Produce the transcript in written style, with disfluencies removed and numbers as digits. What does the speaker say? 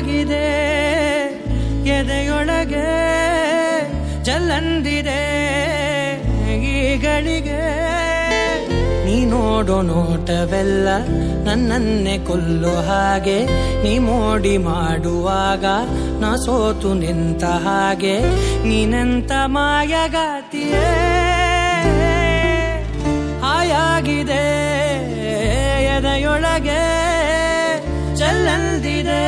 ಹಾಯಾಗಿದೆ ಎದೆಯೊಳಗೆ ಜಲ್ಲಂದಿದೆ ಈಗಳಿಗೆ ನೀ ನೋಡೋ ನೋಟವೆಲ್ಲ ನನ್ನನ್ನೇ ಕೊಲ್ಲೋ ಹಾಗೆ ನೀ ಮೋಡಿ ಮಾಡುವಾಗ ನಾ ಸೋತು ನಿಂತ ಹಾಗೆ ನೀನಂತ ಮಾಯಗಾತಿಯೇ ಹಾಯಾಗಿದೆ ಎದೆಯೊಳಗೆ ಜಲ್ಲಂದಿದೆ